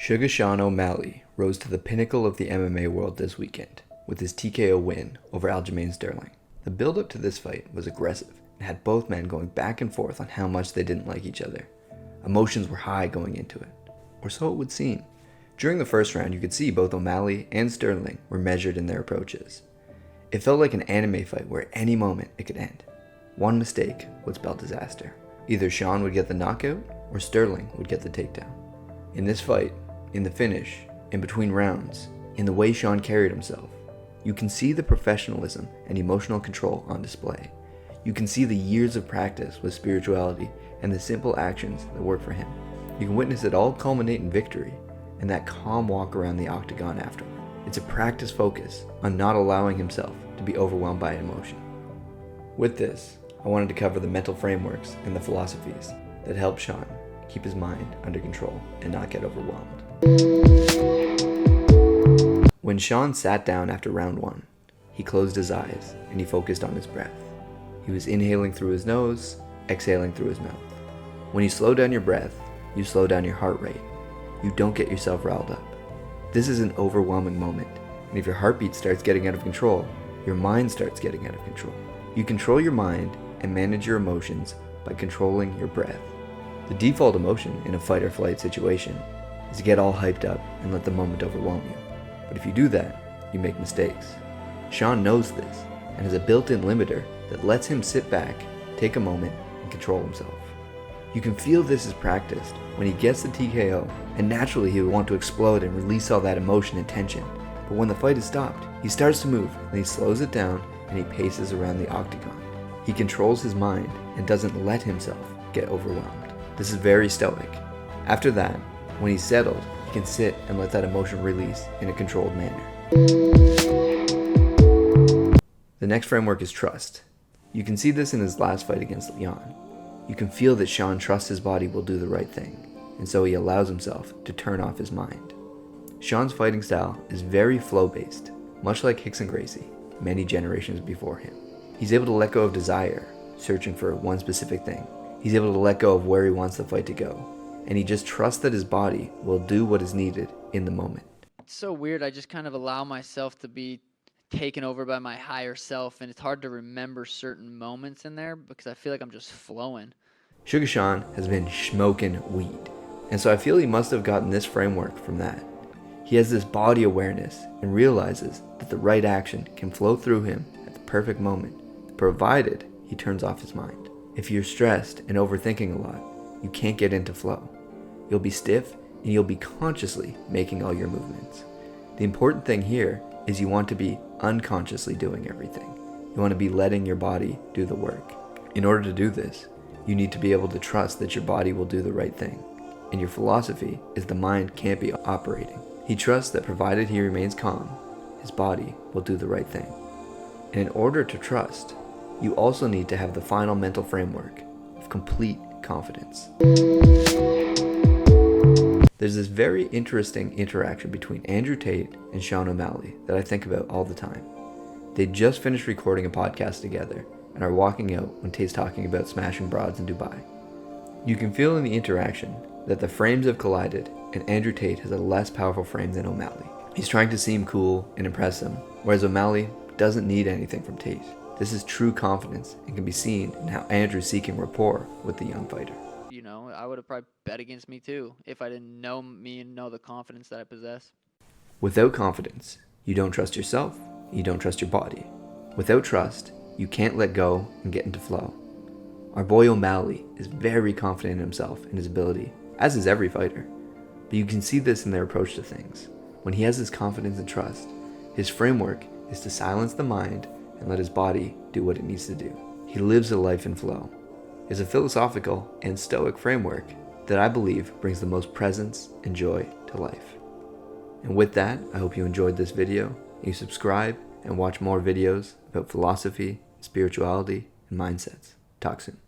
Sugar Sean O'Malley rose to the pinnacle of the MMA world this weekend with his TKO win over Aljamain Sterling. The build-up to this fight was aggressive and had both men going back and forth on how much they didn't like each other. Emotions were high going into it, or so it would seem. During the first round, you could see both O'Malley and Sterling were measured in their approaches. It felt like an anime fight where at any moment it could end. One mistake would spell disaster. Either Sean would get the knockout or Sterling would get the takedown. In this fight, in the finish, in between rounds, in the way Sean carried himself, you can see the professionalism and emotional control on display. You can see the years of practice with spirituality and the simple actions that work for him. You can witness it all culminate in victory and that calm walk around the octagon afterward. It's a practice focus on not allowing himself to be overwhelmed by emotion. With this, I wanted to cover the mental frameworks and the philosophies that help Sean keep his mind under control and not get overwhelmed. When Sean sat down after round one, he closed his eyes and he focused on his breath. He was inhaling through his nose, exhaling through his mouth. When you slow down your breath, you slow down your heart rate. You don't get yourself riled up. This is an overwhelming moment, and if your heartbeat starts getting out of control, your mind starts getting out of control. You control your mind and manage your emotions by controlling your breath. The default emotion in a fight or flight situation is to get all hyped up and let the moment overwhelm you. But if you do that, you make mistakes. Sean knows this and has a built-in limiter that lets him sit back, take a moment, and control himself. You can feel this is practiced when he gets the TKO, and naturally he would want to explode and release all that emotion and tension. But when the fight is stopped, he starts to move, and he slows it down, and he paces around the octagon. He controls his mind and doesn't let himself get overwhelmed. This is very stoic. After that, when he's settled, he can sit and let that emotion release in a controlled manner. The next framework is trust. You can see this in his last fight against Leon. You can feel that Sean trusts his body will do the right thing, and so he allows himself to turn off his mind. Sean's fighting style is very flow-based, much like Rickson Gracie, many generations before him. He's able to let go of desire, searching for one specific thing. He's able to let go of where he wants the fight to go, and he just trusts that his body will do what is needed in the moment. It's so weird. I just kind of allow myself to be taken over by my higher self, and it's hard to remember certain moments in there because I feel like I'm just flowing. Sugar Sean has been smoking weed, and so I feel he must have gotten this framework from that. He has this body awareness and realizes that the right action can flow through him at the perfect moment, provided he turns off his mind. If you're stressed and overthinking a lot, you can't get into flow. You'll be stiff and you'll be consciously making all your movements. The important thing here is you want to be unconsciously doing everything. You want to be letting your body do the work. In order to do this, you need to be able to trust that your body will do the right thing. And your philosophy is the mind can't be operating. He trusts that provided he remains calm, his body will do the right thing. And in order to trust, you also need to have the final mental framework of complete confidence. There's this very interesting interaction between Andrew Tate and Sean O'Malley that I think about all the time. They just finished recording a podcast together and are walking out when Tate's talking about smashing broads in Dubai. You can feel in the interaction that the frames have collided and Andrew Tate has a less powerful frame than O'Malley. He's trying to seem cool and impress him, whereas O'Malley doesn't need anything from Tate. This is true confidence and can be seen in how Andrew's seeking rapport with the young fighter. You know, I would have probably bet against me too if I didn't know me and know the confidence that I possess. Without confidence, you don't trust yourself, you don't trust your body. Without trust, you can't let go and get into flow. Our boy O'Malley is very confident in himself and his ability, as is every fighter. But you can see this in their approach to things. When he has this confidence and trust, his framework is to silence the mind and let his body do what it needs to do. He lives a life in flow. It's a philosophical and stoic framework that I believe brings the most presence and joy to life. And with that, I hope you enjoyed this video. You subscribe and watch more videos about philosophy, spirituality, and mindsets. Talk soon.